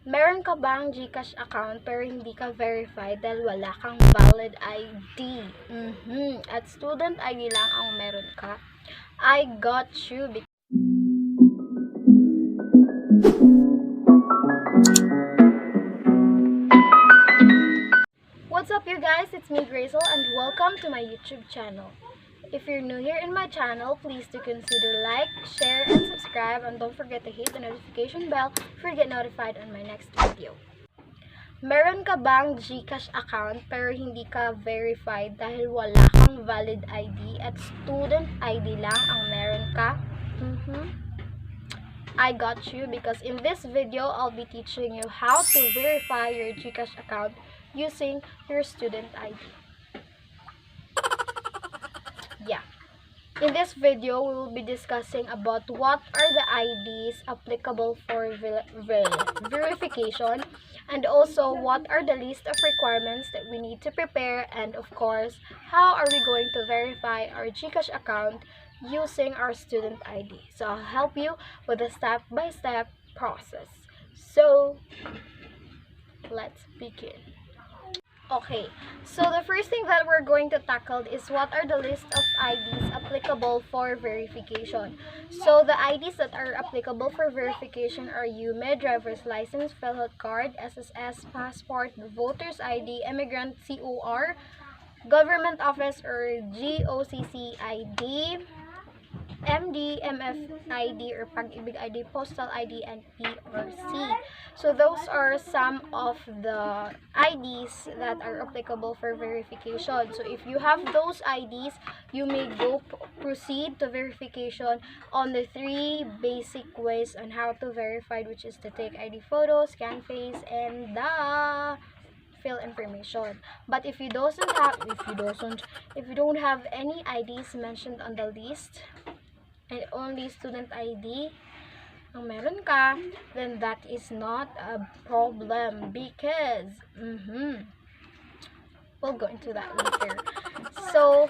Meron ka bang Gcash account pero hindi ka verified dahil wala kang valid ID? At student ID lang ang meron ka? I got you. What's up you guys? It's me Gracel and welcome to my YouTube channel. If you're new here in my channel, please do consider like, share, and subscribe, and don't forget to hit the notification bell for you to get notified on my next video. Meron ka bang Gcash account pero hindi ka verified dahil wala kang valid ID at student ID lang ang meron ka? I got you because in this video, I'll be teaching you how to verify your Gcash account using your student ID. Yeah. In this video, we will be discussing about what are the IDs applicable for verification, and also what are the list of requirements that we need to prepare, and of course, how are we going to verify our Gcash account using our student ID. So I'll help you with a step-by-step process. So let's begin. Okay, so the first thing that we're going to tackle is what are the list of IDs applicable for verification. So the IDs that are applicable for verification are UMID, driver's license, PhilHealth card, SSS, passport, voter's ID, immigrant COR, government office or GOCC ID, MD, MF ID or Pag-ibig ID, postal ID, and PRC. So those are some of the IDs that are applicable for verification. So if you have those IDs, you may proceed to verification on the 3 basic ways on how to verify, which is to take ID photo, scan face, and fill information. But if you don't have any IDs mentioned on the list, and only student ID ang meron ka, then that is not a problem because we'll go into that later. So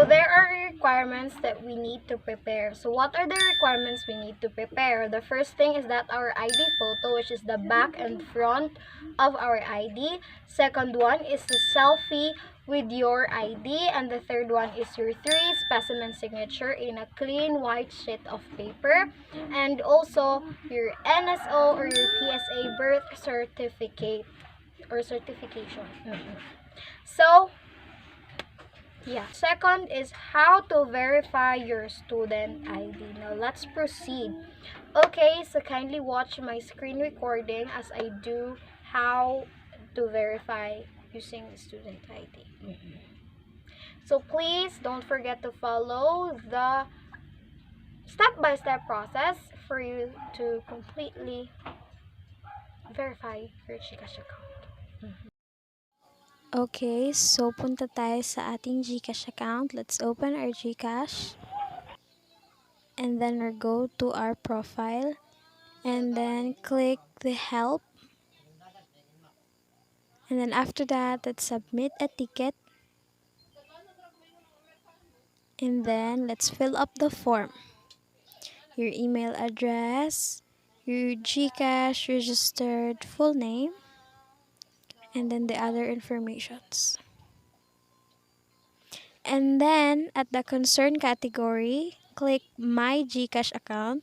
there are requirements that we need to prepare. So what are the requirements we need to prepare? The first thing is that our ID photo, which is the back and front of our ID. Second one is the selfie with your ID, and the third one is your 3 specimen signature in a clean white sheet of paper, and also your NSO or your PSA birth certificate or certification. So yeah. Second is how to verify your student ID. Now let's proceed. Okay, so kindly watch my screen recording as I do how to verify using student ID. So please don't forget to follow the step-by-step process for you to completely verify your Gcash account. Okay, so punta tayo sa ating Gcash account. Let's open our Gcash. And then we'll go to our profile. And then click the help. And then after that, let's submit a ticket. And then let's fill up the form. Your email address, your Gcash registered full name, and then the other informations. And then at the concern category, click my Gcash account,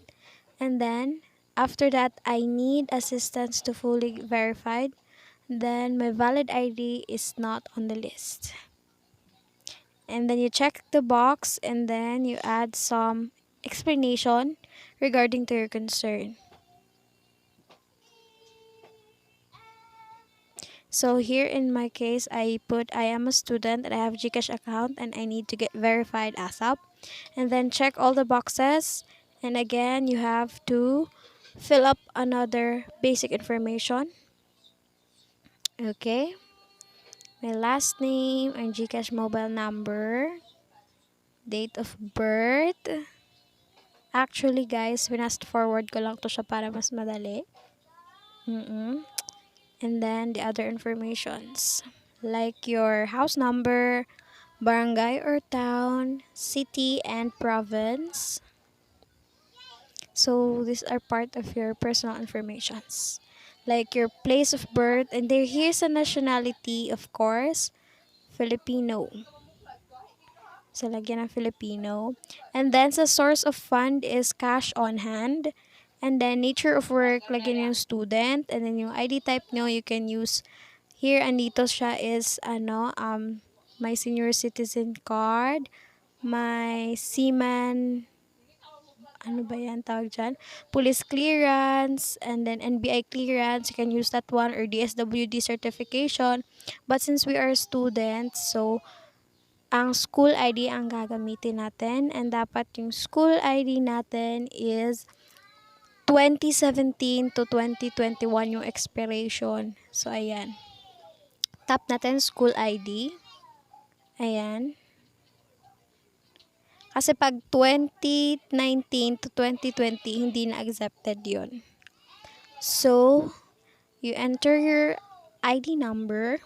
and then after that I need assistance to fully verified, then my valid ID is not on the list. And then you check the box and then you add some explanation regarding to your concern. So here in my case, I put I am a student and I have Gcash account and I need to get verified ASAP. And then check all the boxes. And again, you have to fill up another basic information. Okay. My last name and Gcash mobile number. Date of birth. Actually guys, fast forward ko lang to siya para mas madali. And then the other informations like your house number, barangay or town, city and province. So these are part of your personal informations. like your place of birth, and there here's a nationality, of course, Filipino. So, lagyan ng Filipino. And then, sa source of fund is cash on hand. And then, nature of work, lagyan yung student. And then, yung ID type nyo, you can use, here, andito siya is, my senior citizen card, my seaman, ano ba yan tawag dyan? Police clearance, and then NBI clearance, you can use that one, or DSWD certification. But since we are students, so, ang school ID ang gagamitin natin, and dapat yung school ID natin is 2017 to 2021 yung expiration. So, ayan. Tap natin school ID. Ayan. Kasi pag 2019 to 2020, hindi na accepted yon. So, you enter your ID number.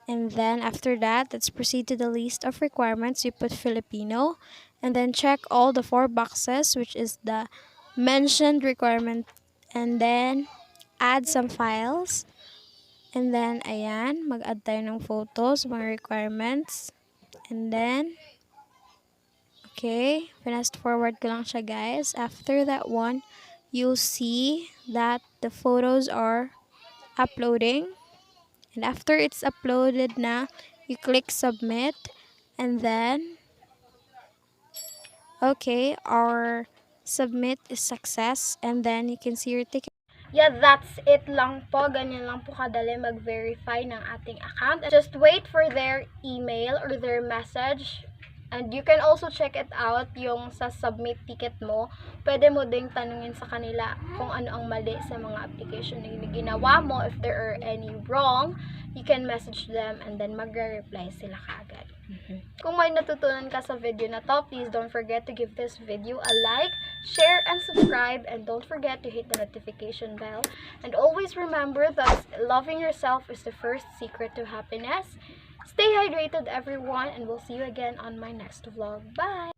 And then after that, let's proceed to the list of requirements. You put Filipino. And then check all the 4 boxes, which is the mentioned requirement. And then add some files. And then, ayan, mag-add tayo ng photos, mga requirements. And then, okay, fast forward ko lang siya, guys. After that one, you'll see that the photos are uploading. And after it's uploaded na, you click submit. And then, okay, our submit is success. And then, you can see your ticket. Yeah, that's it lang po. Ganyan lang po kadali mag-verify ng ating account. Just wait for their email or their message. And you can also check it out, yung sa submit ticket mo. Pwede mo ding tanungin sa kanila kung ano ang mali sa mga application na ginawa mo. If there are any wrong, you can message them and then magre-reply sila kaagad. Kung may natutunan ka sa video na to, please don't forget to give this video a like, share, and subscribe. And don't forget to hit the notification bell. And always remember that loving yourself is the first secret to happiness. Stay hydrated, everyone, and we'll see you again on my next vlog. Bye!